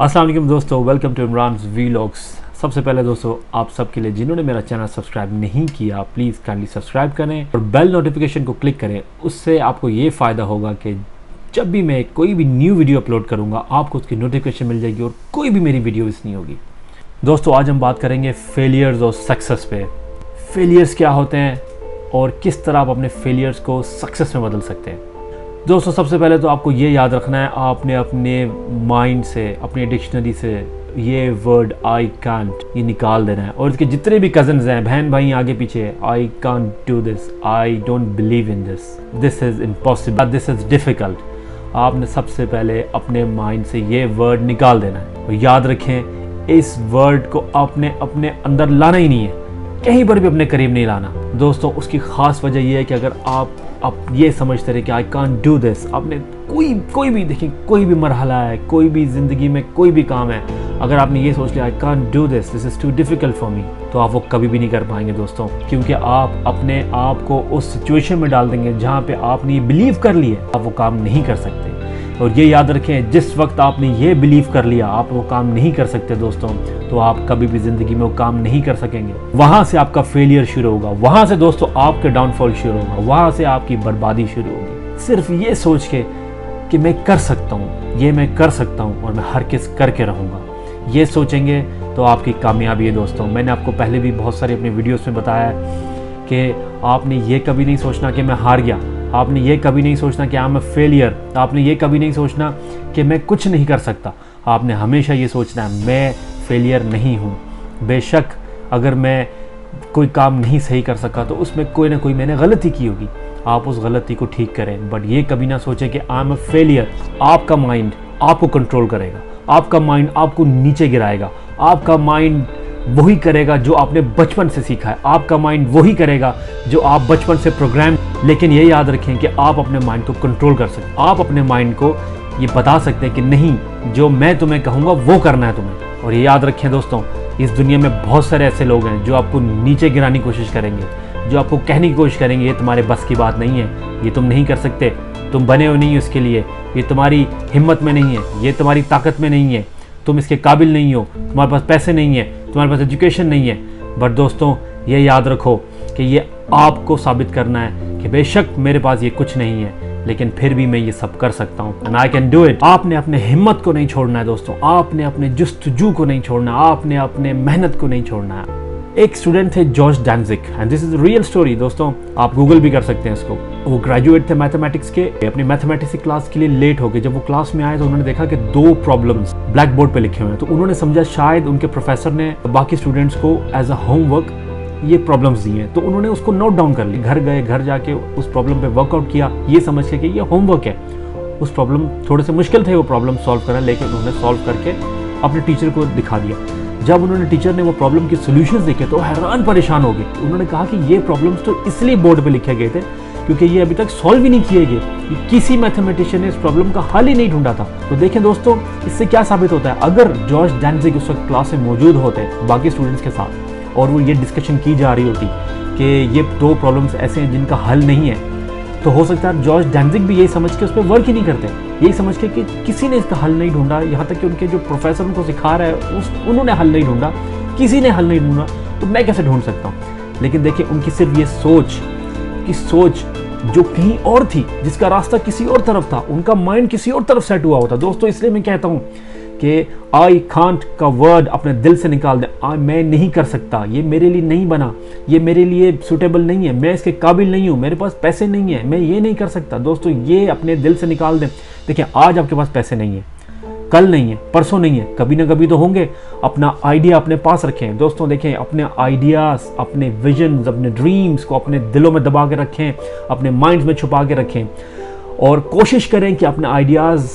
अस्सलाम वालेकुम दोस्तों, वेलकम टू इमरान्स वीलॉग्स। सबसे पहले दोस्तों आप सबके लिए जिन्होंने मेरा चैनल सब्सक्राइब नहीं किया प्लीज़ काइंडली सब्सक्राइब करें और बेल नोटिफिकेशन को क्लिक करें। उससे आपको ये फ़ायदा होगा कि जब भी मैं कोई भी न्यू वीडियो अपलोड करूँगा आपको उसकी नोटिफिकेशन मिल जाएगी और कोई भी मेरी वीडियो मिस नहीं होगी। दोस्तों आज हम बात करेंगे फेलियर्स और सक्सेस पे। फेलियर्स क्या होते हैं और किस तरह आप अपने फेलियर्स को सक्सेस में बदल सकते हैं। दोस्तों सबसे पहले तो आपको ये याद रखना है, आपने अपने माइंड से, अपनी डिक्शनरी से ये वर्ड आई कांट ये निकाल देना है। और इसके जितने भी कजन्स हैं, बहन भाई आगे पीछे, I can't do this, I don't believe in this, this is impossible, this is difficult. आपने सबसे पहले अपने माइंड से ये वर्ड निकाल देना है। और याद रखें इस वर्ड को आपने अपने अंदर लाना ही नहीं है, कहीं पर भी अपने करीब नहीं लाना। दोस्तों उसकी ख़ास वजह यह है कि अगर आप ये समझते रहे कि आई कांट डू दिस, आपने कोई भी देखिए, कोई भी मरहला है, कोई भी ज़िंदगी में कोई भी काम है, अगर आपने ये सोच लिया I can't do this, this is too difficult for me, तो आप वो कभी भी नहीं कर पाएंगे दोस्तों। क्योंकि आप अपने आप को उस सिचुएशन में डाल देंगे जहाँ पे आपने ये बिलीव कर लिया आप वो काम नहीं कर सकते। और ये याद रखें, जिस वक्त आपने ये बिलीव कर लिया आप वो काम नहीं कर सकते दोस्तों, तो आप कभी भी ज़िंदगी में वो काम नहीं कर सकेंगे। वहाँ से आपका फेलियर शुरू होगा, वहाँ से दोस्तों आपके डाउनफॉल शुरू होगा, वहाँ से आपकी बर्बादी शुरू होगी। सिर्फ ये सोच के कि मैं कर सकता हूँ, ये मैं कर सकता हूँ और मैं हर किस करके रहूँगा, ये सोचेंगे तो आपकी कामयाबी है दोस्तों। मैंने आपको पहले भी बहुत सारी अपने वीडियोज़ में बताया है कि आपने ये कभी नहीं सोचना कि मैं हार गया, आपने ये कभी नहीं सोचना कि आई एम अ फेलियर, आपने ये कभी नहीं सोचना कि मैं कुछ नहीं कर सकता। आपने हमेशा ये सोचना है मैं फेलियर नहीं हूँ। बेशक अगर मैं कोई काम नहीं सही कर सका तो उसमें कोई ना कोई मैंने गलती की होगी, आप उस गलती को ठीक करें, बट ये कभी ना सोचें कि आई एम अ फेलियर। आपका माइंड आपको कंट्रोल करेगा, आपका माइंड आपको नीचे गिराएगा, आपका माइंड वही करेगा जो आपने बचपन से सीखा है, आपका माइंड वही करेगा जो आप बचपन से प्रोग्राम। लेकिन ये याद रखें कि आप अपने माइंड को कंट्रोल कर सकते हैं, आप अपने माइंड को ये बता सकते हैं कि नहीं, जो मैं तुम्हें कहूँगा वो करना है तुम्हें। और ये याद रखें दोस्तों, इस दुनिया में बहुत सारे ऐसे लोग हैं जो आपको नीचे गिराने की कोशिश करेंगे, जो आपको कहने की कोशिश करेंगे ये तुम्हारे बस की बात नहीं है, ये तुम नहीं कर सकते, तुम बने हो नहीं उसके लिए, ये तुम्हारी हिम्मत में नहीं है, ये तुम्हारी ताकत में नहीं है, तुम इसके काबिल नहीं हो, तुम्हारे पास पैसे नहीं है, तुम्हारे पास एजुकेशन नहीं है। बट दोस्तों ये याद रखो कि ये आपको साबित करना है कि बेशक मेरे पास ये कुछ नहीं है लेकिन फिर भी मैं ये सब कर सकता हूँ, and I can do it. आपने अपने हिम्मत को नहीं छोड़ना है दोस्तों, आपने अपने जुस्तजू को नहीं छोड़ना, आपने अपने मेहनत को नहीं छोड़ना है। एक स्टूडेंट थे George Dantzig, and this is real story दोस्तों, आप गूगल भी कर सकते हैं इसको। वो ग्रेजुएट थे मैथमेटिक्स के, अपनी मैथमेटिक्स की क्लास के लिए लेट हो गए। जब वो क्लास में आए तो उन्होंने देखा कि 2 प्रॉब्लम्स ब्लैक बोर्ड पे लिखे हुए हैं, तो उन्होंने समझा शायद उनके प्रोफेसर ने बाकी स्टूडेंट्स को एज अ होमवर्क ये प्रॉब्लम्स दी हैं, तो उन्होंने उसको नोट डाउन कर ली। घर गए, घर जाके उस प्रॉब्लम पे वर्कआउट किया, ये समझ के कि ये होमवर्क है। उस प्रॉब्लम थोड़े से मुश्किल थे वो प्रॉब्लम सॉल्व करना, लेकिन उन्होंने सॉल्व करके अपने टीचर को दिखा दिया। जब उन्होंने टीचर ने वो प्रॉब्लम के सॉल्यूशंस देखे तो हैरान परेशान हो गए। उन्होंने कहा कि ये प्रॉब्लम्स तो इसलिए बोर्ड पे लिखे गए थे क्योंकि ये अभी तक सॉल्व ही नहीं किए गए, किसी मैथमेटिशियन ने इस प्रॉब्लम का हल ही नहीं ढूंढा था। तो देखें दोस्तों इससे क्या साबित होता है, अगर जॉर्ज डैनजिग उस वक्त क्लास में मौजूद होते बाकी स्टूडेंट्स के साथ और वो ये डिस्कशन की जा रही होती कि ये 2 प्रॉब्लम्स ऐसे हैं जिनका हल नहीं है, तो हो सकता है जॉर्ज डैनजिग भी यही समझ के उस पर वर्क ही नहीं करते, यही समझ के कि किसी ने इसका हल नहीं ढूंढा, यहाँ तक कि उनके जो प्रोफेसर उनको सिखा रहा है उन्होंने हल नहीं ढूंढा, किसी ने हल नहीं ढूंढा, तो मैं कैसे ढूंढ सकता हूँ। लेकिन देखिए उनकी सिर्फ ये सोच जो कहीं और थी, जिसका रास्ता किसी और तरफ था, उनका माइंड किसी और तरफ सेट हुआ होता। दोस्तों इसलिए मैं कहता हूँ कि आई कांट का वर्ड अपने दिल से निकाल दें। मैं नहीं कर सकता, ये मेरे लिए नहीं बना, ये मेरे लिए सूटेबल नहीं है, मैं इसके काबिल नहीं हूँ, मेरे पास पैसे नहीं है, मैं ये नहीं कर सकता। दोस्तों ये अपने दिल से निकाल दें। देखिए आज आपके पास पैसे नहीं है, कल नहीं है, परसों नहीं है, कभी ना कभी तो होंगे। अपना आइडिया अपने पास रखें दोस्तों, देखें अपने आइडियाज़, अपने विजन्स, अपने ड्रीम्स को अपने दिलों में दबा के रखें, अपने माइंड्स में छुपा के रखें और कोशिश करें कि अपने आइडियाज़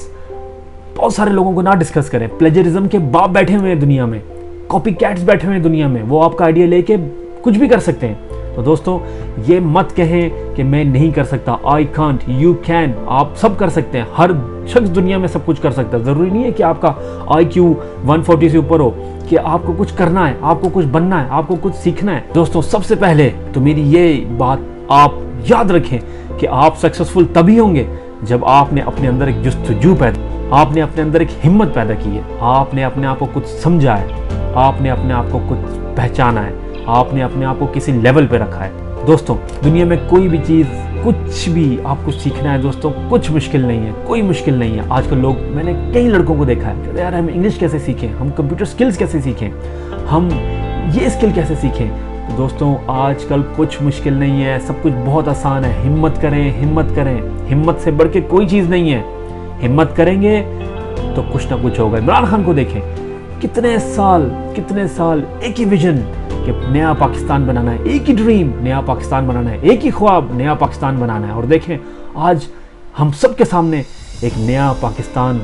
बहुत सारे लोगों को ना डिस्कस करें। प्लेजरिज्म के बाप बैठे हुए हैं दुनिया में, कॉपी कैट्स बैठे हुए हैं दुनिया में, वो आपका आइडिया लेके कुछ भी कर सकते हैं। तो दोस्तों ये मत कहें कि मैं नहीं कर सकता, आई कांट, यू कैन, आप सब कर सकते हैं। हर शख्स दुनिया में सब कुछ कर सकता है। ज़रूरी नहीं है कि आपका IQ 140 से ऊपर हो कि आपको कुछ करना है, आपको कुछ बनना है, आपको कुछ सीखना है। दोस्तों सबसे पहले तो मेरी ये बात आप याद रखें कि आप सक्सेसफुल तभी होंगे जब आपने अपने अंदर एक जुस्तजू पैदा, आपने अपने अंदर एक हिम्मत पैदा की है, आपने अपने आप को कुछ समझा है, आपने अपने आप को कुछ पहचाना है, आपने अपने आप को किसी लेवल पे रखा है। दोस्तों दुनिया में कोई भी चीज़, कुछ भी आपको सीखना है दोस्तों, कुछ मुश्किल नहीं है, कोई मुश्किल नहीं है। आजकल लोग, मैंने कई लड़कों को देखा है, यार हम इंग्लिश कैसे सीखें, हम कंप्यूटर स्किल्स कैसे सीखें, हम ये स्किल कैसे सीखें। तो दोस्तों आजकल कुछ मुश्किल नहीं है, सब कुछ बहुत आसान है। हिम्मत करें, हिम्मत करें, हिम्मत से बढ़ के कोई चीज़ नहीं है। हिम्मत करेंगे तो कुछ ना कुछ होगा। इमरान खान को देखें, कितने साल एक ही विजन कि नया पाकिस्तान बनाना है, एक ही ड्रीम नया पाकिस्तान बनाना है, एक ही ख्वाब नया पाकिस्तान बनाना है। और देखें आज हम सब के सामने एक नया पाकिस्तान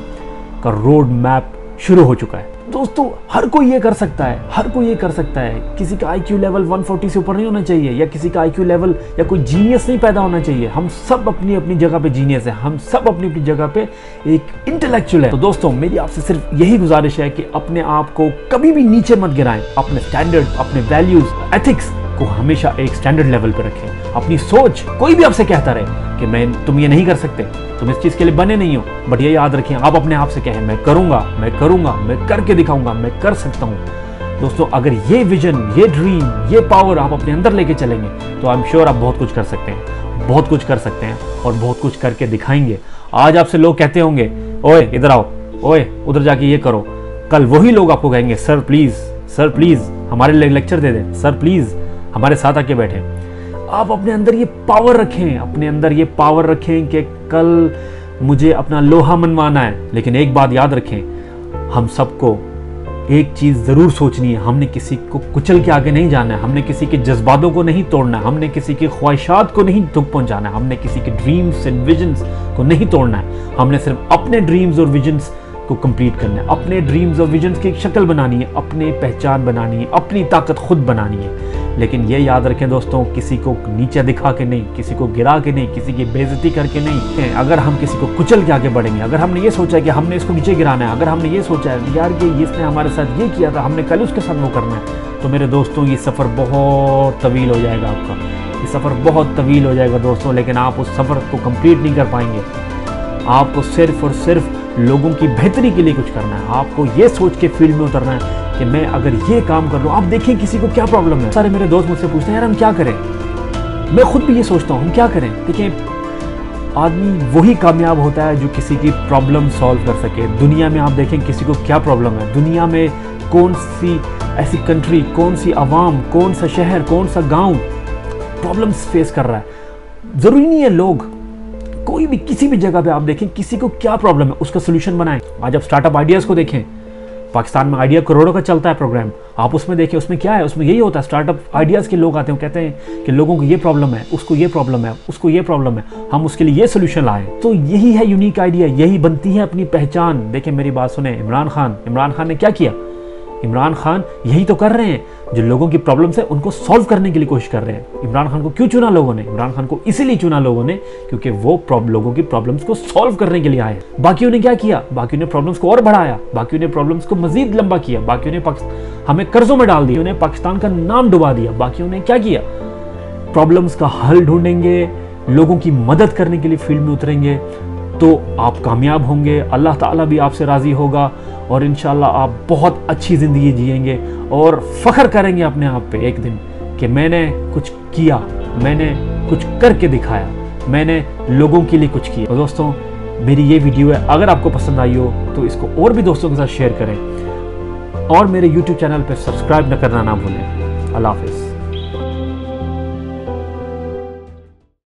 का रोड मैप शुरू हो चुका है। दोस्तों हर कोई ये कर सकता है, हर कोई ये कर सकता है। किसी का IQ लेवल 140 से ऊपर नहीं होना चाहिए, या किसी का IQ लेवल या कोई जीनियस नहीं पैदा होना चाहिए। हम सब अपनी अपनी जगह पे जीनियस है, हम सब अपनी अपनी जगह पे एक इंटेलेक्चुअल है। तो दोस्तों मेरी आपसे सिर्फ यही गुजारिश है कि अपने आप को कभी भी नीचे मत गिराएं, अपने स्टैंडर्ड, अपने वैल्यूज, एथिक्स को हमेशा एक स्टैंडर्ड लेवल पे रखें। अपनी सोच, कोई भी आपसे कहता रहे कि तुम ये नहीं कर सकते, तुम इस चीज़ के लिए बने नहीं हो, बट ये याद रखें, आप अपने आप से कहें मैं करूँगा, मैं करूँगा, मैं करके दिखाऊंगा, मैं कर सकता हूँ। दोस्तों अगर ये विजन, ये ड्रीम, ये पावर आप अपने अंदर लेके चलेंगे तो आई एम श्योर आप बहुत कुछ कर सकते हैं, बहुत कुछ कर सकते हैं और बहुत कुछ करके दिखाएंगे। आज आपसे लोग कहते होंगे ओए इधर आओ, ओए उधर जाके ये करो, कल वही लोग आपको कहेंगे सर प्लीज़ हमारे लिए लेक्चर दे दें, सर प्लीज़ हमारे साथ आके बैठे। आप अपने अंदर ये पावर रखें, अपने अंदर ये पावर रखें कि कल मुझे अपना लोहा मनवाना है। लेकिन एक बात याद रखें, हम सबको एक चीज़ ज़रूर सोचनी है, हमने किसी को कुचल के आगे नहीं जाना है, हमने किसी के जज्बातों को नहीं तोड़ना है, हमने किसी की ख्वाहिशात को नहीं दुख पहुंचाना है, हमने किसी के ड्रीम्स एंड विजन्स को नहीं तोड़ना है। हमने सिर्फ अपने ड्रीम्स और विजन्स को कंप्लीट करना है, अपने ड्रीम्स और विजन्स की एक शक्ल बनानी है, अपनी पहचान बनानी है, अपनी ताकत खुद बनानी है। लेकिन ये याद रखें दोस्तों, किसी को नीचे दिखा के नहीं, किसी को गिरा के नहीं, किसी की बेइज्जती करके नहीं। अगर हम किसी को कुचल के आगे बढ़ेंगे, अगर हमने ये सोचा है कि हमने इसको नीचे गिराना है, अगर हमने ये सोचा है यार कि इसने हमारे साथ ये किया था, हमने कल उसके साथ वो करना है, तो मेरे दोस्तों ये सफ़र बहुत तवील हो जाएगा आपका, ये सफ़र बहुत तवील हो जाएगा दोस्तों। लेकिन आप उस सफ़र को कंप्लीट नहीं कर पाएंगे। आपको सिर्फ और सिर्फ लोगों की बेहतरी के लिए कुछ करना है। आपको ये सोच के फील्ड में उतरना है कि मैं अगर ये काम कर लूँ। आप देखें किसी को क्या प्रॉब्लम है, सारे मेरे दोस्त मुझसे पूछते हैं यार हम क्या करें, मैं खुद भी ये सोचता हूँ हम क्या करें। देखिए आदमी वही कामयाब होता है जो किसी की प्रॉब्लम सॉल्व कर सके। दुनिया में आप देखें किसी को क्या प्रॉब्लम है, दुनिया में कौन सी ऐसी कंट्री, कौन सी आवाम, कौन सा शहर, कौन सा गाँव प्रॉब्लम्स फेस कर रहा है। ज़रूरी नहीं है लोग, कोई भी किसी भी जगह पे आप देखें किसी को क्या प्रॉब्लम है उसका सोल्यूशन बनाएं। आज आप स्टार्टअप आइडियाज़ को देखें, पाकिस्तान में आइडिया करोड़ों का चलता है प्रोग्राम, आप उसमें देखें उसमें क्या है, उसमें यही होता है स्टार्टअप आइडियाज़ के लोग आते हैं, कहते हैं कि लोगों को ये प्रॉब्लम है, उसको ये प्रॉब्लम है, उसको ये प्रॉब्लम है, हम उसके लिए ये सोल्यूशन लाए। तो यही है यूनिक आइडिया, यही बनती है अपनी पहचान। देखें मेरी बात सुने, इमरान खान ने क्या किया, इमरान खान यही तो कर रहे हैं, जो लोगों की प्रॉब्लम्स है उनको सॉल्व करने के लिए कोशिश कर रहे हैं। इमरान खान को क्यों चुना लोगों ने, इमरान खान को इसीलिए चुना लोगों ने क्योंकि वो लोगों की प्रॉब्लम्स को सॉल्व करने के लिए आए। बाकियों ने क्या किया, बाकियों ने प्रॉब्लम्स को और बढ़ाया, बाकियों ने प्रॉब्लम्स को मजीद लंबा किया, बाकियों ने हमें कर्जों में डाल दिया, उन्हें पाकिस्तान का नाम डुबा दिया। बाकियों ने क्या किया, प्रॉब्लम्स का हल ढूंढेंगे, लोगों की मदद करने के लिए फील्ड में उतरेंगे तो आप कामयाब होंगे, अल्लाह ताला भी आपसे राज़ी होगा और इंशाल्लाह आप बहुत अच्छी ज़िंदगी जिएंगे और फ़ख्र करेंगे अपने आप पे एक दिन कि मैंने कुछ किया, मैंने कुछ करके दिखाया, मैंने लोगों के लिए कुछ किया। तो दोस्तों मेरी ये वीडियो है, अगर आपको पसंद आई हो तो इसको और भी दोस्तों के साथ शेयर करें और मेरे YouTube चैनल पर सब्सक्राइब न करना ना भूलें। अल्लाह हाफ़िज़।